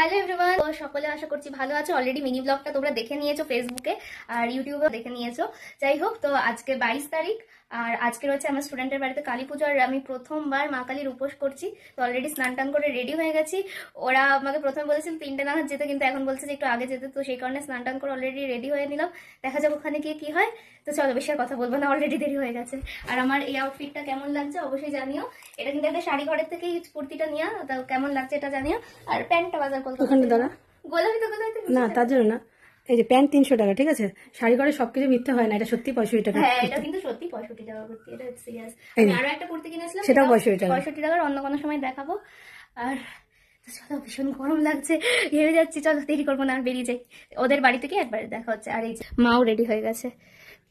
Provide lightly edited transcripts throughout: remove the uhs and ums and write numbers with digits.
Hello everyone, সকলে আশা করছি ভালো আছো। অলরেডি মিনি ব্লগটা তোমরা দেখে নিয়েছো ফেসবুকে আর ইউটিউবে দেখে নিয়েছো। যাই হোক, তো আজকে 22 তারিখ আর আজকে রয়েছে আমার স্টুডেন্টের বাড়িতে কালী পুজো। আর আমি প্রথমবার মা কালীর উপোস করছি। তো অলরেডি স্নান টান করে রেডি হয়ে গেছি। ওরা আমাকে প্রথমে বলেছিল 3টে নাগাদ যেতে, কিন্তু এখন বলছে যে একটু আগে যেতে। তো সেই কারণে স্নান টান করে অলরেডি রেডি হয়ে নিলাম। দেখা যাক ওখানে গিয়ে কি হয়। তো চলো, বেশি আর কথা বলবো না, অলরেডি দেরি হয়ে গেছে। আর আমার এই আউটফিটটা কেমন লাগছে অবশ্যই জানিও। এটা কিন্তু একটা শাড়ি ঘরের থেকেই কুর্তিটা নিয়ে, তা কেমন লাগছে এটা জানিও। আর প্যান্টটা বাজার করতে ওখানে দাঁড়া, গোলাপি তো গোলাপি না তার জন্য না। এই যে প্যান্ট 300 টাকা, ঠিক আছে? শাড়ি ঘরে সবকিছু মিথ্যে হয় না, এটা সত্যি 65 টাকা। হ্যাঁ, এটা কিন্তু সত্যি 65 টাকা কুর্তি, এটা সিরিয়াস। আমি আরো একটা কুর্তি কিনেছিলাম, সেটাও 65 টাকা। 65 টাকার, অন্য কোনো সময় দেখাবো। আর চলো, ভীষণ গরম লাগছে, ঘেমে যাচ্ছি। চলো দেরি করবো না, আর বেরিয়ে যাই। ওদের বাড়ি থেকে একবারে দেখা হচ্ছে। আর এই যে মাও রেডি হয়ে গেছে।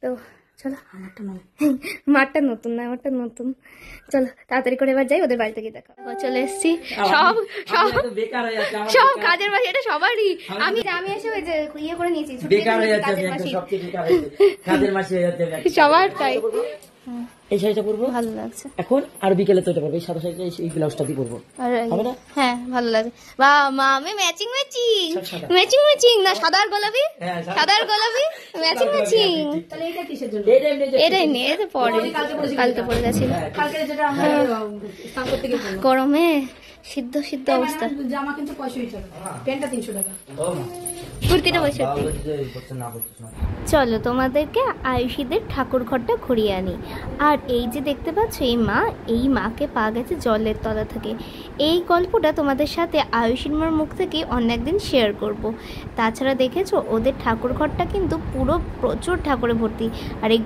তো চলো, মাঠটা নতুন না, আমারটা নতুন। চলো তাড়াতাড়ি করে এবার যাই, ওদের বাড়ি থেকে দেখা। চলে এসছি, সব কাজের বাড়ি, এটা সবারই। আমি এসে ওই যে ইয়ে করে নিয়েছি, সবার তাই। এই শাড়িটা পরবো, ভালো লাগছে এখন। আর বিকেলে তো এটা পরবো, এই সাদা শাড়িটা, এই ব্লাউজটা দিয়ে পরবো, হবে না? হ্যাঁ, ভালো লাগে। বাহ মা, আমি ম্যাচিং না, সাদা আর গোলাপি, সাদা আর গোলাপি ম্যাচিং। তাহলে এটা কিসের জন্য? এটাই নিয়ে, এটা পরে কালকে পরে গেছিল। গরমে সিদ্ধ সিদ্ধ অবস্থা। জামা কিন্তু 65 টাকা, প্যান্টটা 300 টাকা, কুর্তিটা 65। চলো তোমাদেরকে আয়ুষীদের ঠাকুর ঘরটা ঘুরিয়ে আনি। আর এই যে দেখতে পাচ্ছ এই মাকে পাওয়া গেছে জলের তলা থেকে। এই গল্পটা তোমাদের সাথে আয়ুষীর মার মুখ থেকে অনেকদিন শেয়ার করব। তাছাড়া দেখেছো ওদের ঠাকুর ঘরটা কিন্তু পুরো প্রচুর ঠাকুরে ভর্তি। আর এই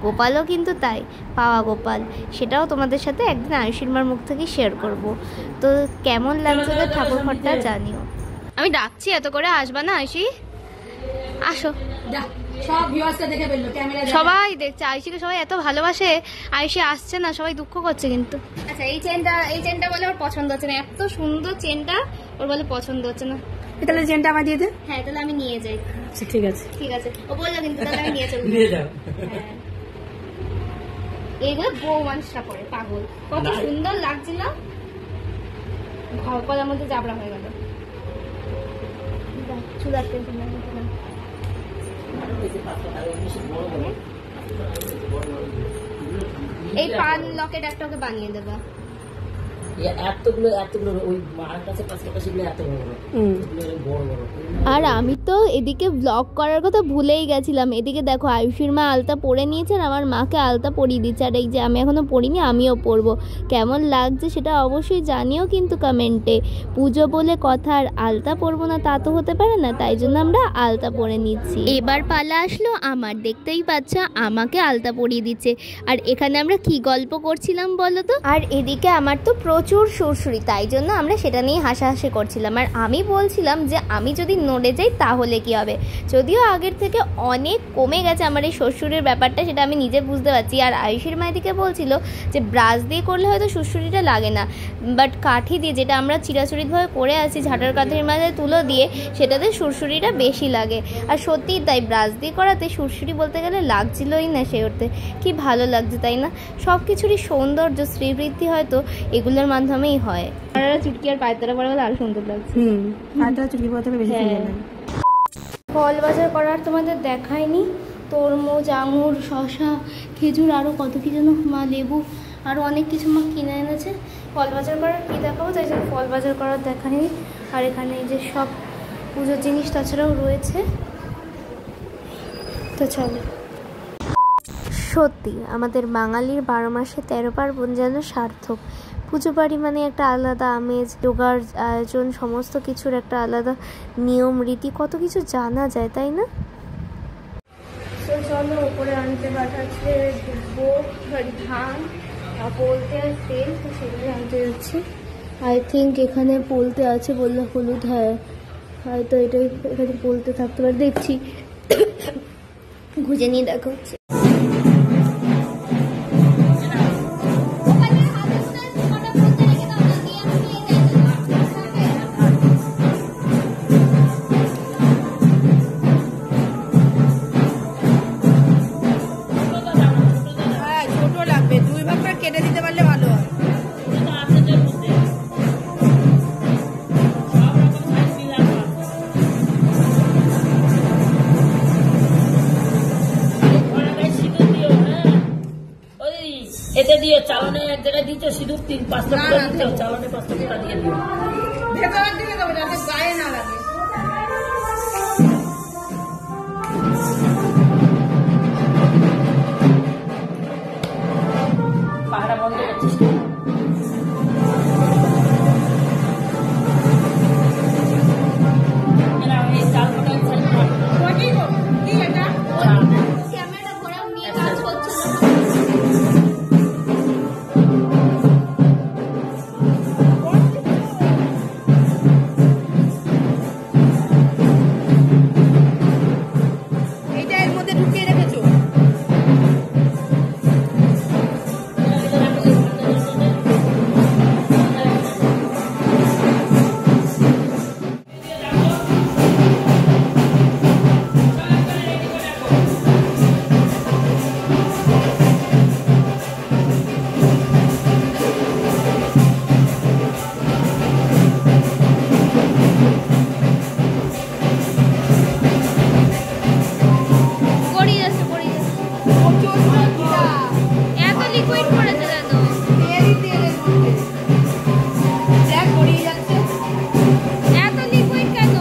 গোপালও কিন্তু তাই, পাওয়া গোপাল, সেটাও তোমাদের সাথে একদিন আয়ুষীর মার মুখ থেকে শেয়ার করব। তো কেমন লাগছে ওদের ঠাকুর ঘরটা জানিও। আমি ডাকছি এত করে, আসবা না আয়ুষী? আসো। সবাই দেখছে আয়ুষীকে, সবাই এত ভালোবাসে। আয়ুষী আসছে না, সবাই দুঃখ করছে কিন্তু। আচ্ছা, এই চেনটা বলে ওর পছন্দ হচ্ছে না। এত সুন্দর চেনটা ওর বলে পছন্দ হচ্ছে না। তাহলে চেনটা আমার দিয়ে দে। হ্যাঁ, তাহলে আমি নিয়ে যাই। ঠিক আছে ঠিক আছে, ও বললো কিন্তু, তাহলে আমি নিয়ে যাবো। হ্যাঁ, এইগুলো বউ মানুষটা পরে, পাগল। কত সুন্দর লাগছিল, গলার মধ্যে জাবড়া হয়ে গেল। এই পান লকেট একটা ওকে বানিয়ে দেবা। আর আমি তো এদিকে ব্লগ করার কথা ভুলেই গেছিলাম। এদিকে দেখো আয়ুষীর মা আলতা পরে নিয়েছেন, আমার মাকে আলতা পরিয়ে দিচ্ছে। আর এই যে আমি এখনো পরিনি, আমিও পরবো। কেমন লাগছে সেটা অবশ্যই জানিও কিন্তু কমেন্টে। পুজো বলে কথা, আর আলতা পরবো না তা তো হতে পারে না, তাই জন্য আমরা আলতা পরে নিচ্ছি। এবার পালা আসলো আমার, দেখতেই পাচ্ছ আমাকে আলতা পরিয়ে দিচ্ছে। আর এখানে আমরা কি গল্প করছিলাম বলো তো? আর এদিকে আমার তো প্রচুর সুরসুরি, তাই জন্য আমরা সেটা নিয়ে হাসাহাসি করছিলাম। আর আমি বলছিলাম যে আমি যদি নড়ে যাই তাহলে কি হবে। যদিও আগের থেকে অনেক কমে গেছে আমার এই শ্বশুরের ব্যাপারটা, সেটা আমি নিজে বুঝতে পারছি। আর আয়ুষীর মায়েদিকে বলছিল যে ব্রাশ দিয়ে করলে হয়তো সুরসুরিটা লাগে না, বাট কাঠি দিয়ে, যেটা আমরা চিরাচরিতভাবে করে আছি ঝাঁটার কাঠির মাঝে তুলো দিয়ে, সেটাতে সুরসুরিটা বেশি লাগে। আর সত্যিই তাই, ব্রাশ দিয়ে করাতে সুরসুরি বলতে গেলে লাগছিলই না সে করতে। কি ভালো লাগছে তাই না? সব কিছুরই সৌন্দর্য, শ্রীবৃদ্ধি হয়তো এগুলোর মাধ্যমেই হয়। আর চুটকি আর পায়তারা পরে গেলে আরো সুন্দর লাগছে। পায়তারা চুটকি পরে বেশি সুন্দর লাগে। ফল বাজার করার তোমাদের দেখায়নি। তরমুজ, আঙুর, শশা, খেজুর, আরও কত কি যেন মা, লেবু, আরও অনেক কিছু মা কিনে এনেছে। ফল বাজার করার কী দেখাবো, তাই জন্য ফল বাজার করার দেখায়নি। আর এখানে এই যে সব পুজোর জিনিস তাছাড়াও রয়েছে। তো চলো। সত্যি আমাদের বাঙালির 12 মাসে 13 পার্বণ যেন সার্থক। পুজো বাড়ি মানে একটা আলাদা আমেজ, জোগাড়, আয়োজন, সমস্ত কিছুর একটা আলাদা নিয়ম রীতি, কত কিছু জানা যায় তাই না? চলো, উপরে আনতে পাঠাচ্ছে ধান, পোলতে আর তেল, তো সেগুলো আনতে যাচ্ছি। আই থিঙ্ক এখানে পোলতে আছে, বললো হলুদ। হ্যাঁ, হয়তো এটাই এখানে পোলতে থাকতে পারে, দেখছি খুঁজে নিয়ে দেখা হচ্ছে। জায়গায় দিচ্ছে সিঁদুর 3-5টা ফোঁটা দিতে হবে, চালানে 5টা ফোঁটা দিয়ে দিও। ভেতরের দিকে দেবো যাতে গায়ে না লাগে। পাহাড়া বন্ধ করছিস এই চাল ফোটা কি এটা? ক্যামেরাটা ঘোরাও নিয়ে কাজ করছিল না। এইটা এর মধ্যে ঢুকিয়ে রেখেছো। গড়িয়ে যাচ্ছে, গড়িয়ে যাচ্ছে। এত লিকুইড করেছে কেন? দেখ গড়িয়ে যাচ্ছে। এত লিকুইড কেন?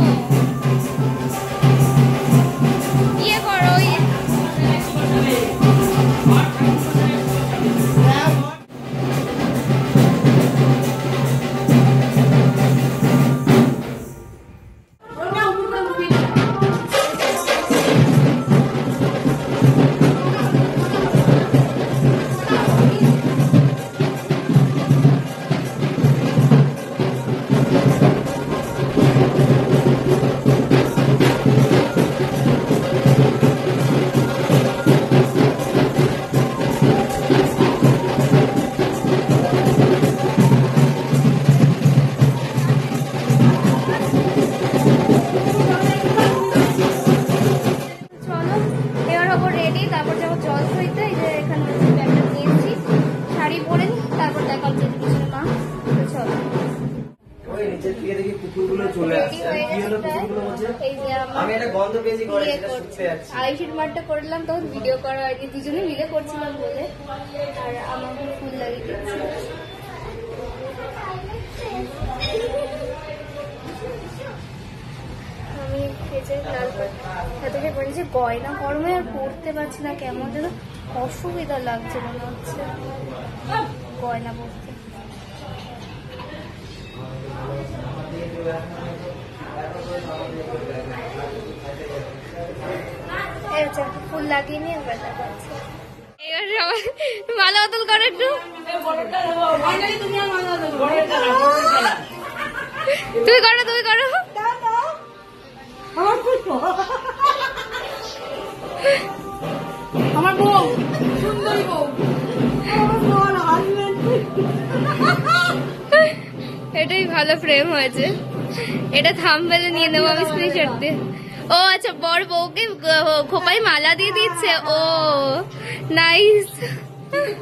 ইয়ে করো, চলো এবার হবো রেডি, তারপর যাবো জল সইতে। এই যে এখানে ব্যাগটা নিয়েছি, শাড়ি পরে নি, তারপর দেখা হচ্ছে পিছনে মা। তো চলো ওই নিচের দিকে দেখি কুকুরগুলো চলে রেডি আসছে। হয়ে কি হলো গেছে কুকুরগুলো বলছে? এই যে আমি একটা গন্ধ পেয়েছি ঘরে, বিয়ে সেটা করছি। শুনতে যাচ্ছি। আয়ুষের মাঠটা করলাম, তখন ভিডিও করা হয়নি, দুজনে মিলে করছিলাম বলে। আর আমাকে ফুল লাগিয়ে দিচ্ছি। আমি ভেজে লাল এতটা করেছি, গয়না গরমে আর পরতে পারছি না, কেমন যেন অসুবিধা লাগছে মনে হচ্ছে গয়না পরতে। এই হচ্ছে একটু ফুল লাগিয়ে নিয়ে এবার দেখা হচ্ছে। এবার সবাই মালা বদল করো একটু। তুমি করো, তুমি করো। আমার বউ সুন্দরী বউ। এটাই ভালো ফ্রেম হয়েছে, এটা থাম্বনেলে নিয়ে নেবো আমি স্ক্রিনশট দিয়ে। ও আচ্ছা, বর বউকে খোপাই মালা দিয়ে দিচ্ছে। ও নাইস।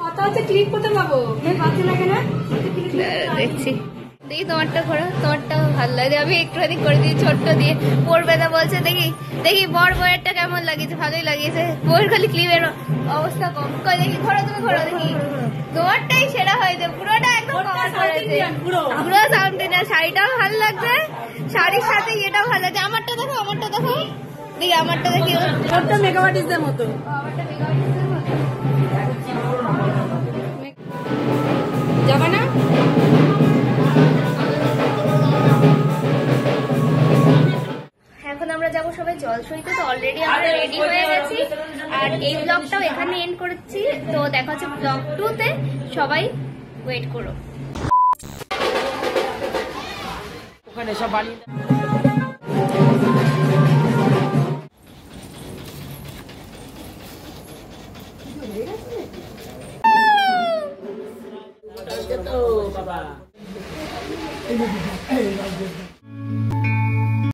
কথা হচ্ছে ক্লিক করতে পাবো, পাচ্ছি না কেন? দেখছি, দেখি তোমারটা ঘোরা, তোমারটাও ভালো লাগে। আমি একটুখানি করে দিই ছোট্ট দিয়ে, পড়বে না বলছে। দেখি দেখি বর বউয়েরটা কেমন লাগিয়েছে, ভালোই লাগিয়েছে। বউয়ের খালি ক্লিপের অবস্থা কম। কই দেখি, ঘোরা তুমি, ঘোরা দেখি। তোমারটাই সেরা হয়েছে, পুরোটা একদম কভার করেছে, পুরো সাউন্ড ইন্ডিয়ান। শাড়িটাও ভালো লাগছে, শাড়ির সাথে এটাও ভালো লাগছে। আমারটা দেখো, আমারটা দেখো, দেখি আমারটা দেখি। ওটা মেকআপ আর্টিস্টদের মতো। আমারটা মেকআপ আর্টিস্টের মতো। যাবে না? এখন আমরা যাবো সবাই জল সইতে। তো অলরেডি আমরা রেডি হয়ে গেছি, আর এই ব্লগটাও এখানে এন্ড করছি। তো দেখা হচ্ছে ব্লগ 2-তে, সবাই ওয়েট করো। ওখানে সব বানিয়ে তো বাবা